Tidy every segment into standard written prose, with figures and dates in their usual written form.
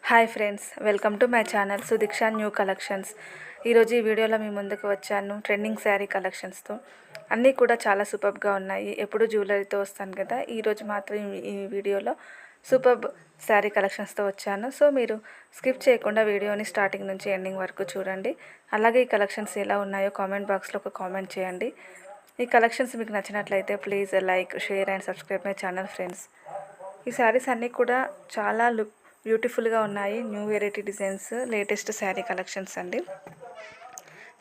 Hi friends, welcome to my channel Sudiksha new collections. ఈరోజు ఈ వీడియోలో మీ ముందుకు వచ్చాను ట్రెండింగ్ శారీ కలెక్షన్స్తో. అన్నీ కూడా చాలా సూపర్గా ఉన్నాయి. ఎప్పుడు జ్యువెలరీతో వస్తాను కదా, ఈరోజు మాత్రం ఈ వీడియోలో సూపర్బ్ శారీ కలెక్షన్స్తో వచ్చాను. సో మీరు స్కిప్ చేయకుండా వీడియోని స్టార్టింగ్ నుంచి ఎండింగ్ వరకు చూడండి. అలాగే ఈ కలెక్షన్స్ ఎలా ఉన్నాయో కామెంట్ బాక్స్లో ఒక కామెంట్ చేయండి. ఈ కలెక్షన్స్ మీకు నచ్చినట్లయితే please like, share and subscribe my channel friends. ఈ శారీస్ అన్నీ కూడా చాలా బ్యూటిఫుల్గా ఉన్నాయి. New variety designs, latest sari collections అండి.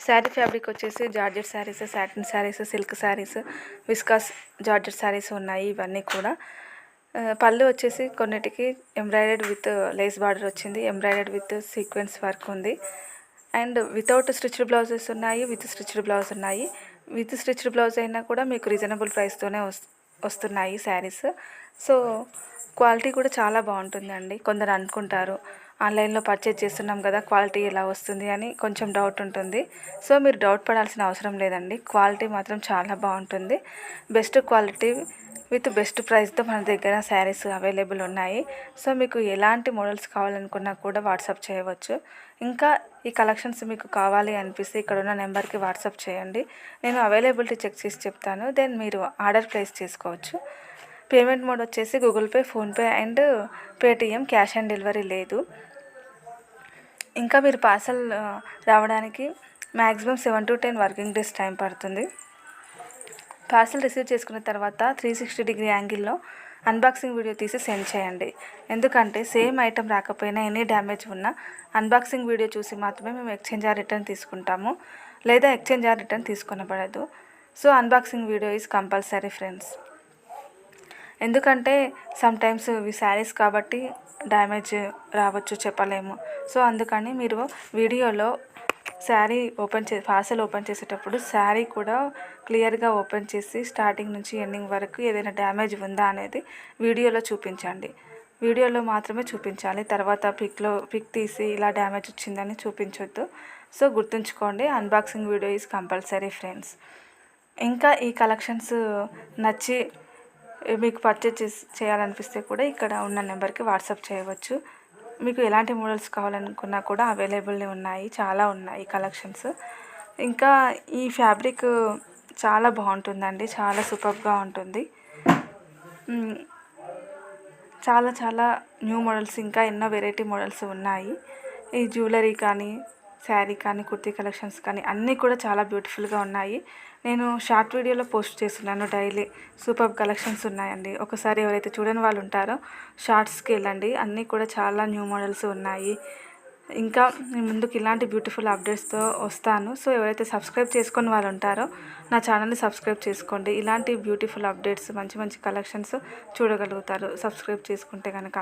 శారీ ఫ్యాబ్రిక్ వచ్చేసి georgette saris, satin saris, silk saris, viscous georgette saris ఉన్నాయి. ఇవన్నీ కూడా పళ్ళు వచ్చేసి కొన్నిటికి ఎంబ్రాయిడెడ్ విత్ లేస్ బార్డర్ వచ్చింది, ఎంబ్రాయిడెడ్ విత్ సీక్వెన్స్ వర్క్ ఉంది. అండ్ వితౌట్ స్టిచ్డ్ బ్లౌజెస్ ఉన్నాయి, విత్ స్టిచ్డ్ బ్లౌజ్ ఉన్నాయి. విత్ స్టిచ్డ్ బ్లౌజ్ అయినా కూడా మీకు రీజనబుల్ ప్రైస్తోనే వస్తున్నాయి శారీస్. సో క్వాలిటీ కూడా చాలా బాగుంటుందండి. కొందరు అనుకుంటారు ఆన్లైన్లో పర్చేజ్ చేస్తున్నాం కదా, క్వాలిటీ ఎలా వస్తుంది అని కొంచెం డౌట్ ఉంటుంది. సో మీరు డౌట్ పడాల్సిన అవసరం లేదండి. క్వాలిటీ మాత్రం చాలా బాగుంటుంది. బెస్ట్ క్వాలిటీ విత్ బెస్ట్ ప్రైస్తో మన దగ్గర శారీస్ అవైలబుల్ ఉన్నాయి. సో మీకు ఎలాంటి మోడల్స్ కావాలనుకున్నా కూడా వాట్సాప్ చేయవచ్చు. ఇంకా ఈ కలెక్షన్స్ మీకు కావాలి అనిపిస్తే ఇక్కడ ఉన్న నెంబర్కి వాట్సాప్ చేయండి. నేను అవైలబిలిటీ చెక్ చేసి చెప్తాను. దెన్ మీరు ఆర్డర్ ప్లేస్ చేసుకోవచ్చు. పేమెంట్ మోడ్ వచ్చేసి Google pay, PhonePe and Paytm. Cash on delivery లేదు. ఇంకా మీరు పార్సల్ రావడానికి maximum 7 to 10 working days time పడుతుంది. పార్సల్ రిసీవ్ చేసుకున్న తర్వాత 360 డిగ్రీ యాంగిల్లో అన్బాక్సింగ్ వీడియో తీసి సెండ్ చేయండి. ఎందుకంటే సేమ్ ఐటెం రాకపోయినా ఎనీ డ్యామేజ్ ఉన్నా అన్బాక్సింగ్ వీడియో చూసి మాత్రమే మేము ఎక్స్చేంజ్ ఆర్ రిటర్న్ తీసుకుంటాము, లేదా ఎక్స్చేంజ్ ఆర్ రిటర్న్ తీసుకొనబడదు. So unboxing video is compulsory friends. ఎందుకంటే సమ్టైమ్స్ ఇవి శారీస్ కాబట్టి డ్యామేజ్ రావచ్చు, చెప్పలేము. సో అందుకని మీరు వీడియోలో శారీ పార్సల్ ఓపెన్ చేసేటప్పుడు శారీ కూడా క్లియర్గా ఓపెన్ చేసి స్టార్టింగ్ నుంచి ఎండింగ్ వరకు ఏదైనా డ్యామేజ్ ఉందా అనేది వీడియోలో చూపించండి. వీడియోలో మాత్రమే చూపించాలి. తర్వాత పిక్ తీసి ఇలా డ్యామేజ్ వచ్చిందని చూపించొద్దు. సో గుర్తుంచుకోండి, unboxing video is compulsory friends. ఇంకా ఈ కలెక్షన్స్ నచ్చి మీకు పర్చేజ్ చేయాలనిపిస్తే కూడా ఇక్కడ ఉన్న నెంబర్కి వాట్సాప్ చేయవచ్చు. మీకు ఎలాంటి మోడల్స్ కావాలనుకున్నా కూడా అవైలబుల్ ఉన్నాయి, చాలా ఉన్నాయి కలెక్షన్స్. ఇంకా ఈ ఫ్యాబ్రిక్ చాలా బాగుంటుందండి, చాలా సూపర్గా ఉంటుంది. చాలా చాలా న్యూ మోడల్స్, ఇంకా ఎన్నో వెరైటీ మోడల్స్ ఉన్నాయి. ఈ జ్యువెలరీ కానీ, శారీ కానీ, కుర్తీ కలెక్షన్స్ కానీ అన్నీ కూడా చాలా బ్యూటిఫుల్గా ఉన్నాయి. నేను షార్ట్ వీడియోలో పోస్ట్ చేస్తున్నాను డైలీ. సూపర్ కలెక్షన్స్ ఉన్నాయండి. ఒకసారి ఎవరైతే చూడని వాళ్ళు ఉంటారో షార్ట్స్కి వెళ్ళండి. అన్నీ కూడా చాలా న్యూ మోడల్స్ ఉన్నాయి. ఇంకా ముందుకు ఇలాంటి బ్యూటిఫుల్ అప్డేట్స్తో వస్తాను. సో ఎవరైతే సబ్స్క్రైబ్ చేసుకొని వాళ్ళు ఉంటారో నా ఛానల్ని సబ్స్క్రైబ్ చేసుకోండి. ఇలాంటి బ్యూటిఫుల్ అప్డేట్స్, మంచి మంచి కలెక్షన్స్ చూడగలుగుతారు సబ్స్క్రైబ్ చేసుకుంటే కనుక.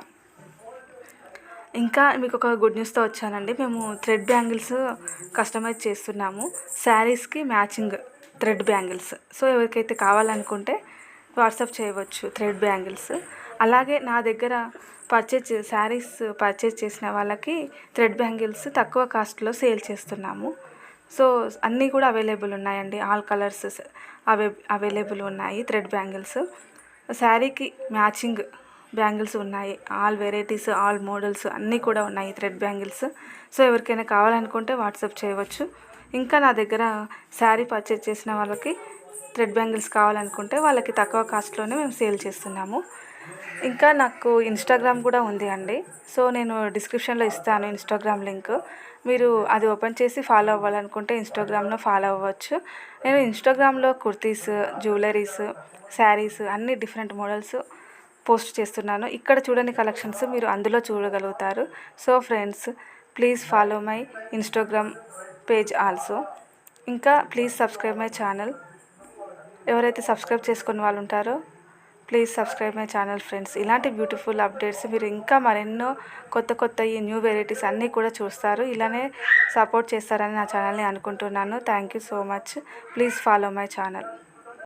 ఇంకా మీకు ఒక గుడ్ న్యూస్తో వచ్చానండి. మేము థ్రెడ్ బ్యాంగిల్స్ కస్టమైజ్ చేస్తున్నాము, శారీస్కి మ్యాచింగ్ థ్రెడ్ బ్యాంగిల్స్. సో ఎవరికైతే కావాలనుకుంటే వాట్సాప్ చేయవచ్చు థ్రెడ్ బ్యాంగిల్స్. అలాగే నా దగ్గర శారీస్ పర్చేజ్ చేసిన వాళ్ళకి థ్రెడ్ బ్యాంగిల్స్ తక్కువ కాస్ట్లో సేల్ చేస్తున్నాము. సో అన్నీ కూడా అవైలబుల్ ఉన్నాయండి. ఆల్ కలర్స్ అవైలబుల్ ఉన్నాయి. థ్రెడ్ బ్యాంగిల్స్, శారీకి మ్యాచింగ్ బ్యాంగిల్స్ ఉన్నాయి. ఆల్ వెరైటీస్, ఆల్ మోడల్స్ అన్నీ కూడా ఉన్నాయి థ్రెడ్ బ్యాంగిల్స్. సో ఎవరికైనా కావాలనుకుంటే వాట్సాప్ చేయవచ్చు. ఇంకా నా దగ్గర శారీ పర్చేజ్ చేసిన వాళ్ళకి థ్రెడ్ బ్యాంగిల్స్ కావాలనుకుంటే వాళ్ళకి తక్కువ కాస్ట్లోనే మేము సేల్ చేస్తున్నాము. ఇంకా నాకు ఇన్స్టాగ్రామ్ కూడా ఉంది అండి. సో నేను డిస్క్రిప్షన్లో ఇస్తాను ఇన్స్టాగ్రామ్ లింక్. మీరు అది ఓపెన్ చేసి ఫాలో అవ్వాలనుకుంటే ఇన్స్టాగ్రామ్లో ఫాలో అవ్వచ్చు. నేను ఇన్స్టాగ్రామ్లో కుర్తీస్, జ్యువెలరీస్, శారీస్ అన్ని డిఫరెంట్ మోడల్స్ పోస్ట్ చేస్తున్నాను. ఇక్కడ చూడని కలెక్షన్స్ మీరు అందులో చూడగలుగుతారు. So friends, please follow my Instagram page also. ఇంకా ప్లీజ్ సబ్స్క్రైబ్ మై ఛానల్. ఎవరైతే సబ్స్క్రైబ్ చేసుకుని వాళ్ళు ఉంటారో please subscribe my channel friends. ఇలాంటి బ్యూటిఫుల్ అప్డేట్స్ మీరు ఇంకా మరెన్నో కొత్త ఈ న్యూ వెరైటీస్ అన్నీ కూడా చూస్తారు. ఇలానే సపోర్ట్ చేస్తారని నా ఛానల్ని అనుకుంటున్నాను. Thank you so much. Please follow my channel.